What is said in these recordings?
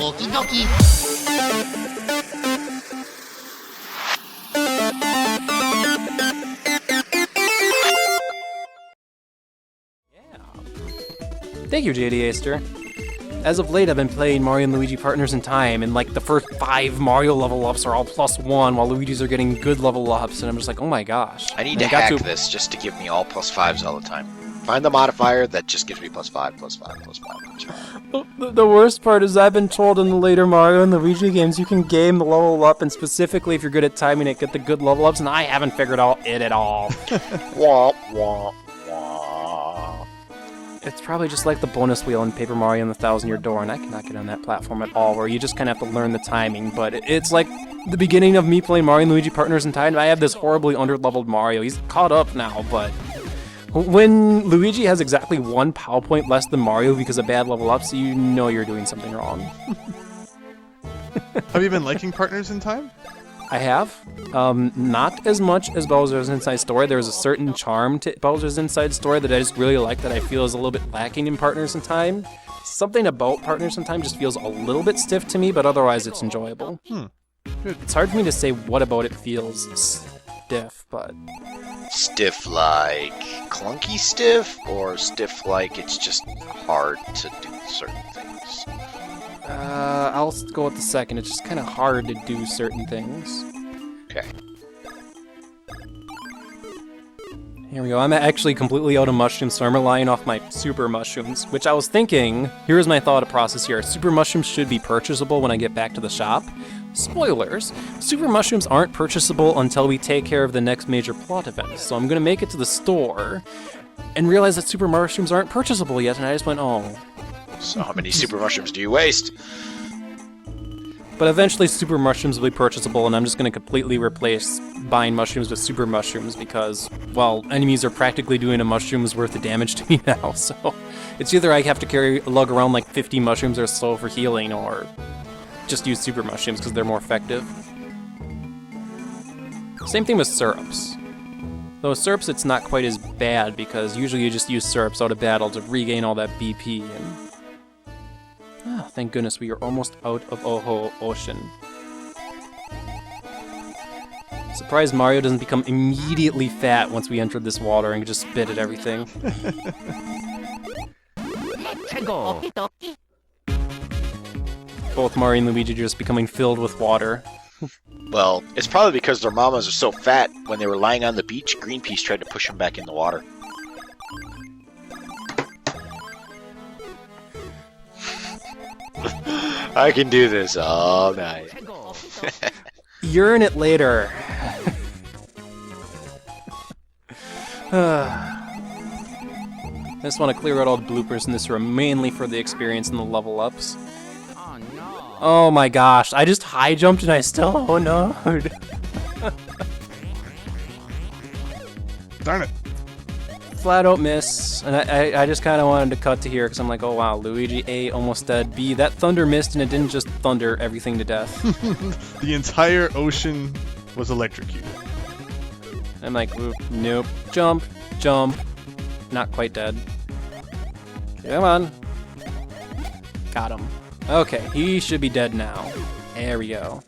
Okie dokie. Thank you, JD Aster. As of late, I've been playing Mario and Luigi Partners in Time, and like the first 5 Mario level ups are all +1, while Luigi's are getting good level ups, and I'm just like, oh my gosh. I need to hack this just to give me all +5s all the time. Find the modifier that just gives me +5, +5, +5. The worst part is I've been told in the later Mario and Luigi games you can game the level up, and specifically if you're good at timing it, get the good level ups, and I haven't figured out it at all. Womp, womp, womp. It's probably just like the bonus wheel in Paper Mario and the 1000-Year Door, and I cannot get on that platform at all, where you just kind of have to learn the timing, but it's like the beginning of me playing Mario and Luigi Partners in Time. I have this horribly under-leveled Mario. He's caught up now, but when Luigi has exactly 1 POW point less than Mario because of bad level ups, you know you're doing something wrong. Have you been liking Partners in Time? I have. Not as much as Bowser's Inside Story. There's a certain charm to Bowser's Inside Story that I just really like that I feel is a little bit lacking in Partners in Time. Something about Partners in Time just feels a little bit stiff to me, but otherwise it's enjoyable. Good. It's hard for me to say what about it feels stiff, but... Stiff like clunky stiff, or stiff like it's just hard to do certain things? I'll go with the second. It's just kind of hard to do certain things. Okay. Here we go. I'm actually completely out of mushrooms, so I'm relying off my super mushrooms, which I was thinking, here's my thought process here. Super mushrooms should be purchasable when I get back to the shop. Spoilers, super mushrooms aren't purchasable until we take care of the next major plot event, so I'm gonna make it to the store and realize that super mushrooms aren't purchasable yet, and I just went, oh. So how many super mushrooms do you waste? But eventually super mushrooms will be purchasable, and I'm just going to completely replace buying mushrooms with super mushrooms because, well, enemies are practically doing a mushroom's worth of damage to me now, so it's either I have to lug around like 50 mushrooms or so for healing, or just use super mushrooms because they're more effective. Same thing with syrups. Though with syrups it's not quite as bad because usually you just use syrups out of battle to regain all that BP, and... Oh, thank goodness we are almost out of Oho Ocean. Surprised Mario doesn't become immediately fat once we enter this water and just spit at everything. Both Mario and Luigi just becoming filled with water. Well, it's probably because their mamas are so fat, when they were lying on the beach, Greenpeace tried to push them back in the water. I can do this all night. Urine it later. I just want to clear out all the bloopers in this room, mainly for the experience and the level ups. Oh no. Oh my gosh, I just high jumped and I still oh no. Darn it. Flat out miss, and I just kind of wanted to cut to here because I'm like, oh wow, Luigi A almost dead, B that thunder missed and it didn't just thunder everything to death. The entire ocean was electrocuted. I'm like, oop, nope, jump, jump, not quite dead. Come on. Got him. Okay, he should be dead now. There we go.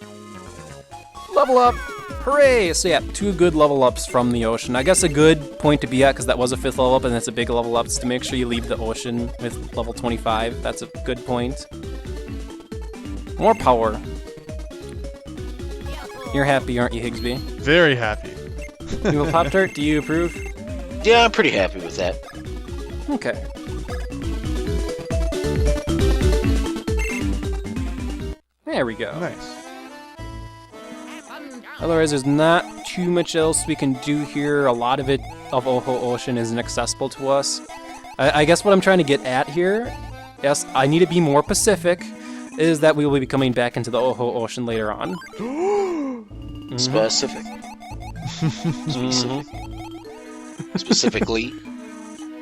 Level up! Hooray! So yeah, 2 good level ups from the ocean. I guess a good point to be at, because that was a 5th level up and that's a big level up, is to make sure you leave the ocean with level 25. That's a good point. More power. You're happy, aren't you, Higsby? Very happy. You a Pop-Tart? Do you approve? Yeah, I'm pretty happy with that. Okay. There we go. Nice. Otherwise, there's not too much else we can do here. A lot of it, of Oho Ocean, isn't accessible to us. I guess what I'm trying to get at here, yes, I need to be more specific, is that we will be coming back into the Oho Ocean later on. Specific. Specific. Specifically.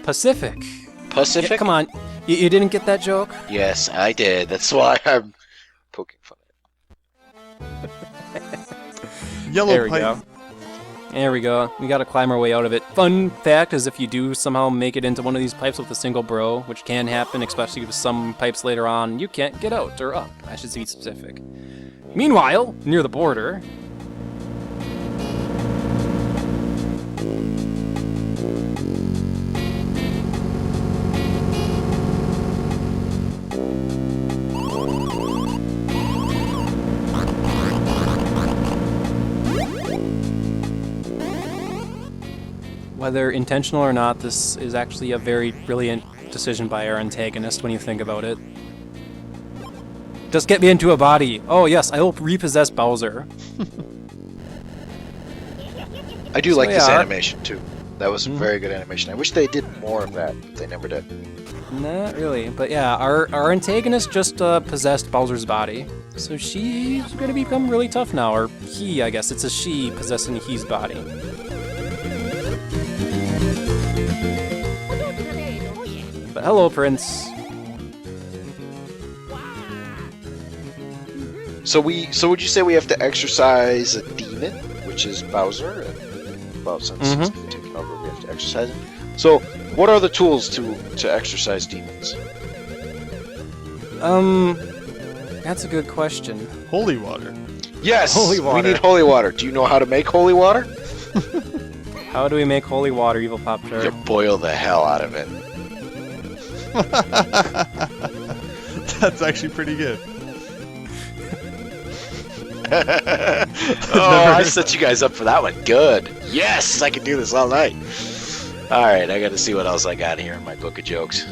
Pacific. Pacific? Yeah, come on. You didn't get that joke? Yes, I did. That's why I'm poking fun at it. Yellow There we pipe. go. There we go. We gotta climb our way out of it. Fun fact is if you do somehow make it into one of these pipes with a single bro, which can happen, especially with some pipes later on, you can't get out, or up. I should be specific. Meanwhile, near the border... Whether intentional or not, this is actually a very brilliant decision by our antagonist when you think about it. Just get me into a body. Oh yes, I will repossess Bowser. I do like this yeah. animation too. That was a very good animation. I wish they did more of that, but they never did. Not really, but yeah, our antagonist just possessed Bowser's body. So she's gonna become really tough now, or he, I guess. It's a she possessing he's body. But hello, Prince. So would you say we have to exercise a demon, which is Bowser, and well, since it's taken over, we have to exercise it. So, what are the tools to exercise demons? That's a good question. Holy water. Yes, Holy water. we need holy water. Do you know how to make holy water? How do we make holy water, Evil Pop Tart? You boil the hell out of it. That's actually pretty good. Oh, I set you guys up for that one. Good. Yes, I can do this all night. All right, I got to see what else I got here in my book of jokes.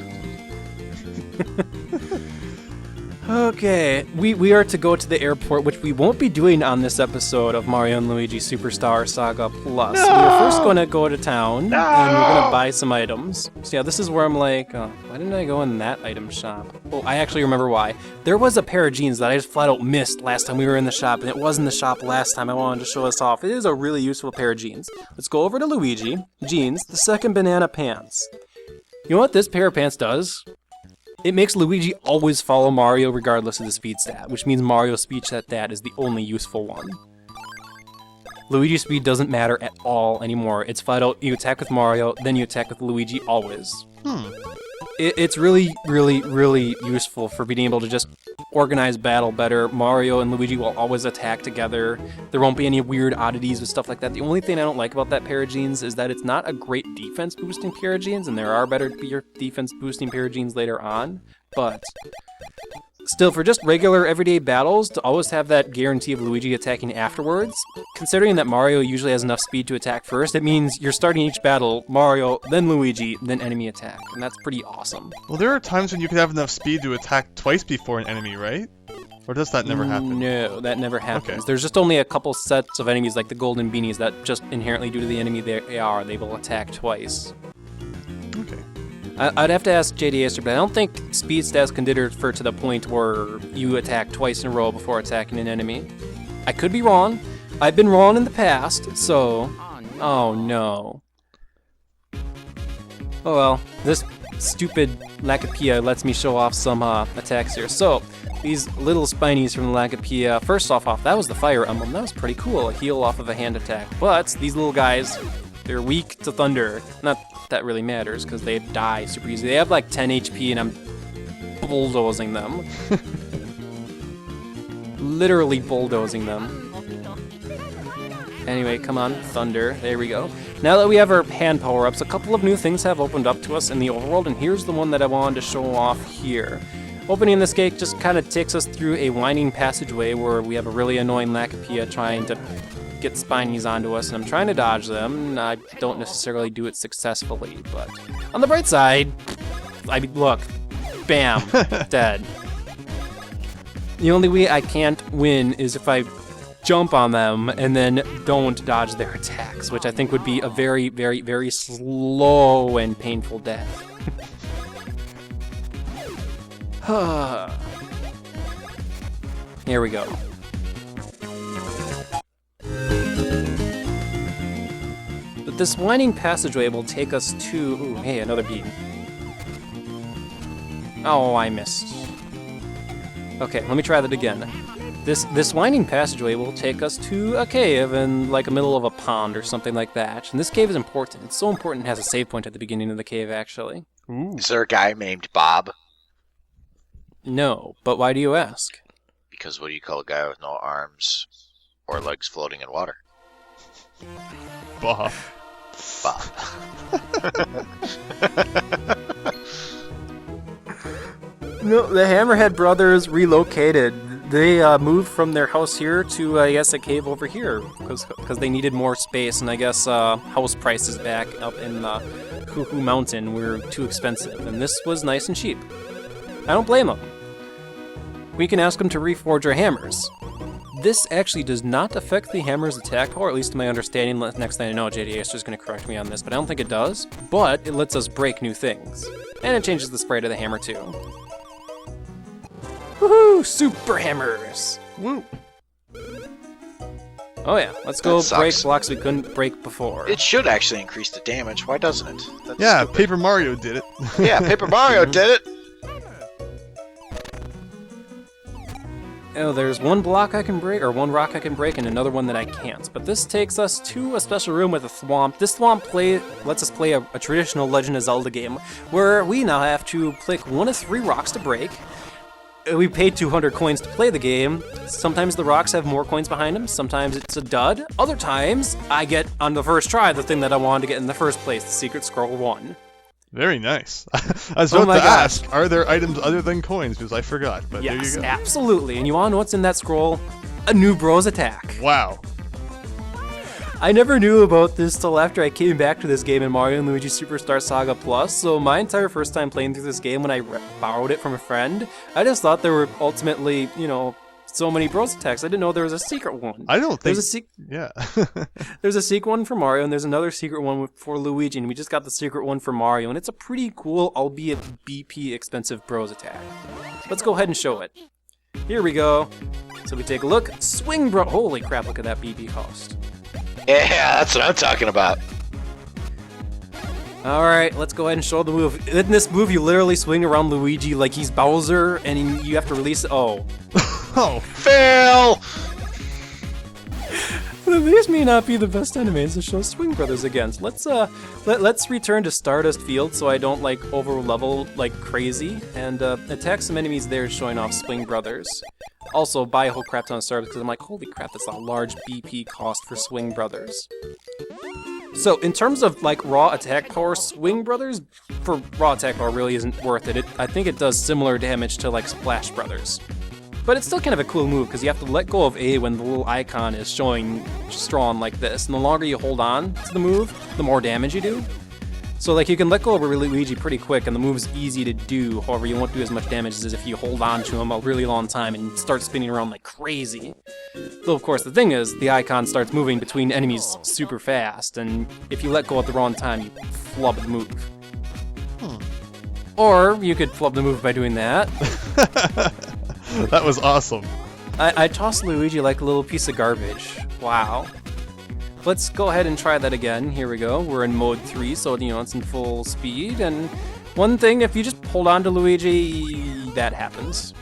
Okay, we are to go to the airport, which we won't be doing on this episode of Mario & Luigi Superstar Saga Plus. No! We're first going to go to town, No! and we're going to buy some items. So yeah, this is where I'm like, oh, why didn't I go in that item shop? Oh, I actually remember why. There was a pair of jeans that I just flat out missed last time we were in the shop, and it was in the shop last time. I wanted to show us off. It is a really useful pair of jeans. Let's go over to Luigi. Jeans, the second banana pants. You know what this pair of pants does? It makes Luigi always follow Mario regardless of the speed stat, which means Mario's speed stat is the only useful one. Luigi's speed doesn't matter at all anymore. It's flat out, you attack with Mario, then you attack with Luigi always. It's really, really, really useful for being able to just organize battle better. Mario and Luigi will always attack together. There won't be any weird oddities with stuff like that. The only thing I don't like about that pair of jeans is that it's not a great defense boosting pair of jeans, and there are better defense boosting pair of jeans later on, but still, for just regular everyday battles, to always have that guarantee of Luigi attacking afterwards, considering that Mario usually has enough speed to attack first, it means you're starting each battle, Mario, then Luigi, then enemy attack, and that's pretty awesome. Well, there are times when you can have enough speed to attack twice before an enemy, right? Or does that never happen? No, that never happens. Okay. There's just only a couple sets of enemies, like the golden beanies, that just inherently, due to the enemy they will attack twice. Okay. I'd have to ask JD Acer, but I don't think speed stats can differ to the point where you attack twice in a row before attacking an enemy. I could be wrong. I've been wrong in the past, so... Oh no. Oh well, this stupid Lacapia lets me show off some attacks here. So, these little spinies from the Lacapia, first off, that was the fire emblem. That was pretty cool, a heal off of a hand attack. But these little guys, they're weak to thunder. Not that really matters, because they die super easy. They have like 10 HP, and I'm bulldozing them. Literally bulldozing them. Anyway, come on, thunder. There we go. Now that we have our hand power-ups, a couple of new things have opened up to us in the overworld, and here's the one that I wanted to show off here. Opening this gate just kind of takes us through a winding passageway where we have a really annoying Lacapia trying to get spinies onto us, and I'm trying to dodge them, and I don't necessarily do it successfully, but on the bright side, look, bam, dead. The only way I can't win is if I jump on them and then don't dodge their attacks, which I think would be a very, very, very slow and painful death. Here we go. But this winding passageway will take us to... Ooh, hey, another bean. Oh, I missed. Okay, let me try that again. This winding passageway will take us to a cave in like the middle of a pond or something like that. And this cave is important. It's so important it has a save point at the beginning of the cave, actually. Ooh. Is there a guy named Bob? No, but why do you ask? Because what do you call a guy with no arms or legs floating in water? Bob. Bob. No, the Hammerhead brothers relocated. They moved from their house here to, I guess, a cave over here because they needed more space, and I guess house prices back up in the Hoo-Hoo Mountain were too expensive, and this was nice and cheap. I don't blame them. We can ask them to reforge our hammers. This actually does not affect the hammer's attack power, at least to my understanding. Next thing I know, JD is just going to correct me on this, but I don't think it does. But it lets us break new things. And it changes the sprite of the hammer, too. Woohoo! Super hammers! Woo. Oh yeah, let's go That break sucks. blocks we couldn't break before. It should actually increase the damage. Why doesn't it? That's Yeah, stupid. Paper Mario did it. Yeah, Paper Mario did it. Oh, there's one block I can break, or one rock I can break, and another one that I can't. But this takes us to a special room with a thwomp. This thwomp lets us play a traditional Legend of Zelda game, where we now have to pick one of 3 rocks to break. We paid 200 coins to play the game. Sometimes the rocks have more coins behind them, sometimes it's a dud. Other times, I get, on the first try, the thing that I wanted to get in the first place, the Secret Scroll 1. Very nice. I was Oh about my to gosh. ask, are there items other than coins? Because I forgot, but there you Yes, go. absolutely. And you want to know what's in that scroll? A new Bros attack. Wow. I never knew about this till after I came back to this game in Mario & Luigi Superstar Saga Plus, so my entire first time playing through this game when I borrowed it from a friend, I just thought there were ultimately, so many Bros attacks. I didn't know there was a secret one. I don't think... There's a Yeah. There's a secret one for Mario, and there's another secret one for Luigi, and we just got the secret one for Mario, and it's a pretty cool, albeit BP expensive Bros attack. Let's go ahead and show it. Here we go. So we take a look. Swing Bro... Holy crap, look at that BP cost. Yeah, that's what I'm talking about. Alright, let's go ahead and show the move. In this move, you literally swing around Luigi like he's Bowser, and you have to release it. Oh. Oh. Fail! These may not be the best enemies to show Swing Brothers against. Let's return to Stardust Field so I don't over level like crazy and attack some enemies there showing off Swing Brothers. Also buy a whole crap ton of stars because I'm like, holy crap, that's a large BP cost for Swing Brothers. So in terms of raw attack power, Swing Brothers for raw attack power really isn't worth it. I think it does similar damage to Splash Brothers. But it's still kind of a cool move, because you have to let go of A when the little icon is showing strong like this. And the longer you hold on to the move, the more damage you do. So you can let go of a Luigi pretty quick, and the move's easy to do. However, you won't do as much damage as if you hold on to him a really long time and start spinning around like crazy. Though, of course, the thing is, the icon starts moving between enemies super fast, and if you let go at the wrong time, you flub the move. Or you could flub the move by doing that. That was awesome. I tossed Luigi like a little piece of garbage. Wow. Let's go ahead and try that again. Here we go. We're in mode 3, so it's in full speed. And one thing, if you just hold on to Luigi, that happens.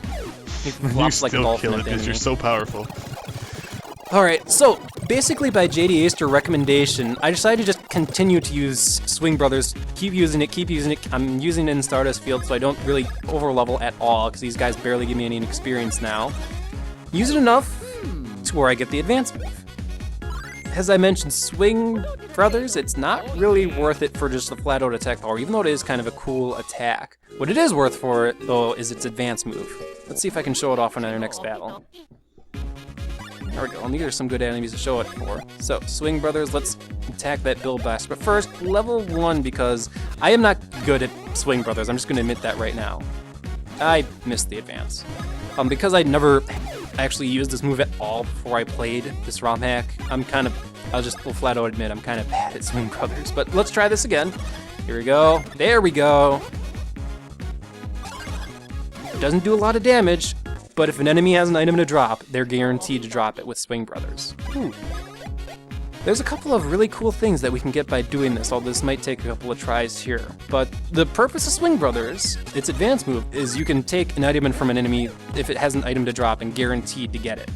He You flops like a still dolphin kill at it the because you're enemy. so powerful. Alright, so basically by JD Aster recommendation, I decided to just continue to use Swing Brothers, keep using it. I'm using it in Stardust Field so I don't really overlevel at all, because these guys barely give me any experience now. Use it enough to where I get the advanced move. As I mentioned, Swing Brothers, it's not really worth it for just the flat-out attack power, even though it is kind of a cool attack. What it is worth for it, though, is its advanced move. Let's see if I can show it off in our next battle. There we go, and these are some good enemies to show it for. So, Swing Brothers, let's attack that Bill Blast. But first, level 1, because I am not good at Swing Brothers. I'm just going to admit that right now. I missed the advance. Because I never actually used this move at all before I played this Romhack, I'll just flat out admit I'm kind of bad at Swing Brothers. But let's try this again. Here we go. There we go. It doesn't do a lot of damage, but if an enemy has an item to drop, they're guaranteed to drop it with Swing Brothers. There's a couple of really cool things that we can get by doing this, although this might take a couple of tries here. But the purpose of Swing Brothers, its advanced move, is you can take an item from an enemy if it has an item to drop and guaranteed to get it.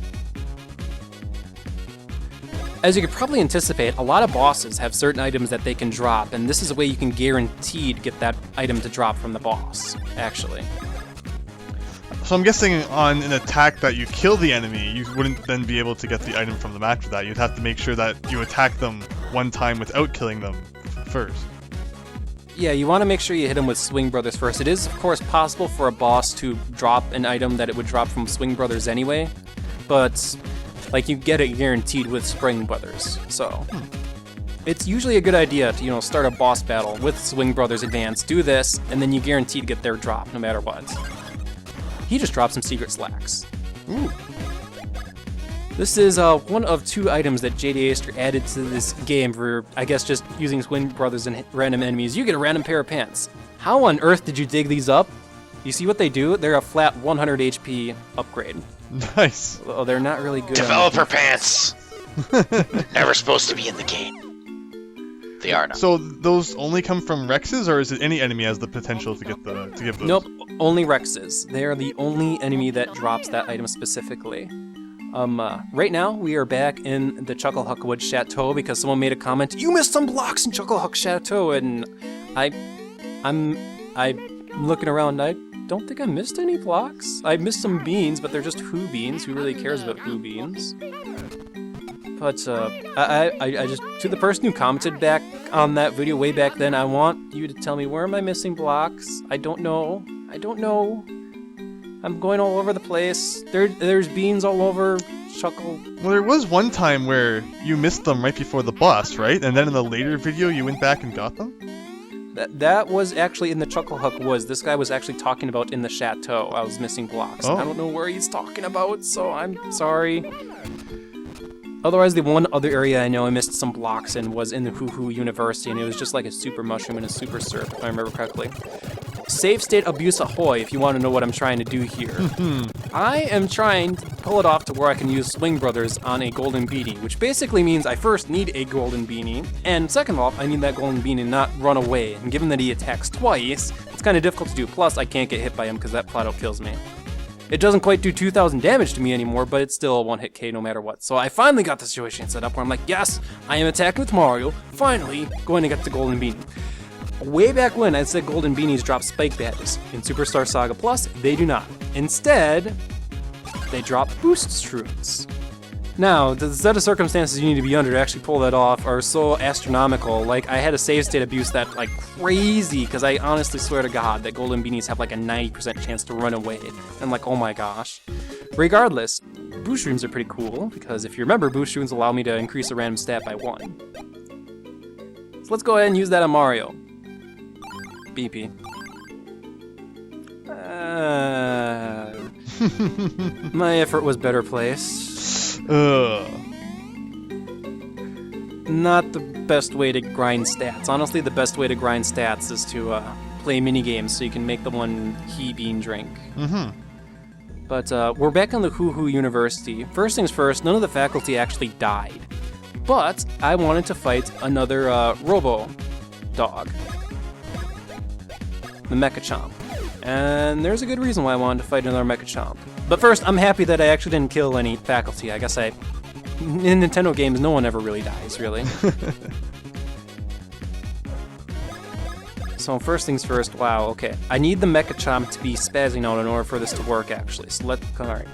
As you could probably anticipate, a lot of bosses have certain items that they can drop, and this is a way you can guaranteed get that item to drop from the boss, actually. So I'm guessing on an attack that you kill the enemy, you wouldn't then be able to get the item from them after that. You'd have to make sure that you attack them one time without killing them first. Yeah, you want to make sure you hit him with Swing Brothers first. It is, of course, possible for a boss to drop an item that it would drop from Swing Brothers anyway, but like you get it guaranteed with Swing Brothers. So it's usually a good idea to, start a boss battle with Swing Brothers Advanced, do this, and then you guaranteed get their drop no matter what. He just dropped some secret slacks. Ooh. This is one of 2 items that JD Aster added to this game for, I guess, just using Swing Brothers and random enemies. You get a random pair of pants. How on earth did you dig these up? You see what they do? They're a flat 100 HP upgrade. Nice. Oh, they're not really good. Developer pants! Never supposed to be in the game. They are now. So those only come from Rexes, or is it any enemy has the potential to give those? Nope, only Rexes. They are the only enemy that drops that item specifically. Right now we are back in the Chucklehuckwood Chateau because someone made a comment. You missed some blocks in Chucklehuck Chateau, and I'm looking around. I don't think I missed any blocks. I missed some beans, but they're just Who beans. Who really cares about Who beans? But I just, to the person who commented back on that video way back then, I want you to tell me, where am I missing blocks? I don't know. I'm going all over the place. There's beans all over Chuckle. Well, there was one time where you missed them right before the boss, right? And then in the later video, you went back and got them? That was actually in the Chucklehuck Woods. This guy was actually talking about in the chateau. I was missing blocks. Oh. I don't know where he's talking about, so I'm sorry. Otherwise, the one other area I know I missed some blocks in was in the Hoo University, and it was just like a super mushroom and a super surf, if I remember correctly. Save state abuse ahoy, if you want to know what I'm trying to do here. I am trying to pull it off to where I can use Swing Brothers on a golden beanie, which basically means I first need a golden beanie, and second off, I need that golden beanie not run away. And given that he attacks twice, it's kind of difficult to do. Plus, I can't get hit by him because that flat out kills me. It doesn't quite do 2,000 damage to me anymore, but it's still a one-hit K no matter what. So I finally got the situation set up where I'm like, yes, I am attacking with Mario, finally going to get the golden beanie. Way back when I said golden beanies drop spike badges. In Superstar Saga Plus, they do not. Instead, they drop boost shrooms. Now, the set of circumstances you need to be under to actually pull that off are so astronomical. Like, I had a save state abuse that like crazy, because I honestly swear to God that golden beanies have like a 90% chance to run away. And I'm like, oh my gosh. Regardless, boost shrooms are pretty cool, because if you remember, boost shrooms allow me to increase a random stat by 1. So let's go ahead and use that on Mario. BP. My effort was better placed. Not the best way to grind stats. Honestly, the best way to grind stats is to play minigames so you can make the one bean drink. But we're back on the Hoo University. First things first, none of the faculty actually died. But I wanted to fight another Robo dog. The Mechachomp. And there's a good reason why I wanted to fight another Mechachomp. But first, I'm happy that I actually didn't kill any faculty. I guess in Nintendo games, no one ever really dies, really. So first things first, wow, okay. I need the Mechachomp to be spazzing out in order for this to work, actually. So alright.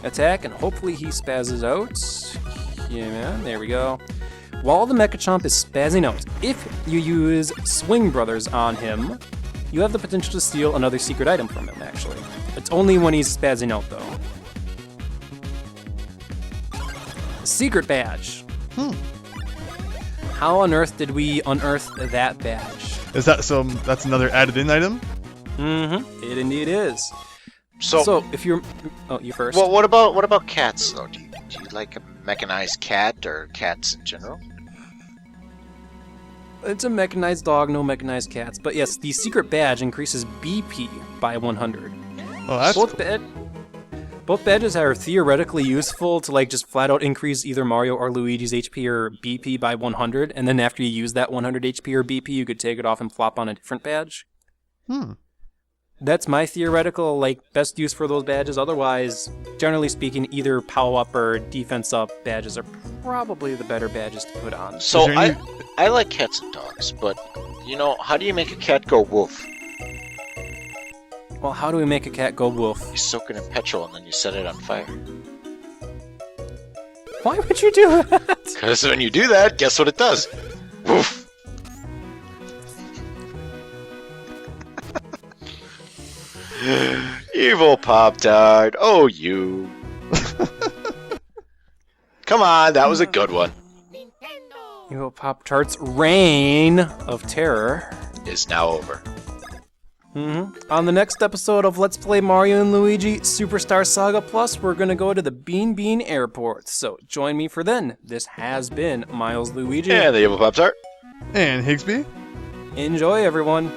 Attack, and hopefully he spazzes out. Yeah, man, there we go. While the Mechachomp is spazzing out, if you use Swing Brothers on him, you have the potential to steal another secret item from him, actually. It's only when he's spazzing out, though. Secret badge. How on earth did we unearth that badge? Is that so? That's another added-in item. It indeed is. So if you're, you first. Well, what about cats though? Do you like a mechanized cat or cats in general? It's a mechanized dog, no mechanized cats. But yes, the secret badge increases BP by 100. Oh, that's cool. Both badges are theoretically useful to like just flat out increase either Mario or Luigi's HP or BP by 100, and then after you use that 100 HP or BP, you could take it off and flop on a different badge. That's my theoretical like best use for those badges. Otherwise, generally speaking, either power up or defense up badges are probably the better badges to put on. So Is there I like cats and dogs, but you know, how do you make a cat go woof? Well, how do we make a cat go woof? You soak it in petrol and then you set it on fire. Why would you do that? Because when you do that, guess what it does? Woof! Evil Pop-Tart. Oh, you. Come on, that was a good one. Evil Pop-Tart's reign of terror Is now over. On the next episode of Let's Play Mario and Luigi Superstar Saga Plus, we're going to go to the Bean Bean Airport. So join me for then. This has been Milesluigi. And the Evil Pop-Tart. And Higsby? Enjoy, everyone.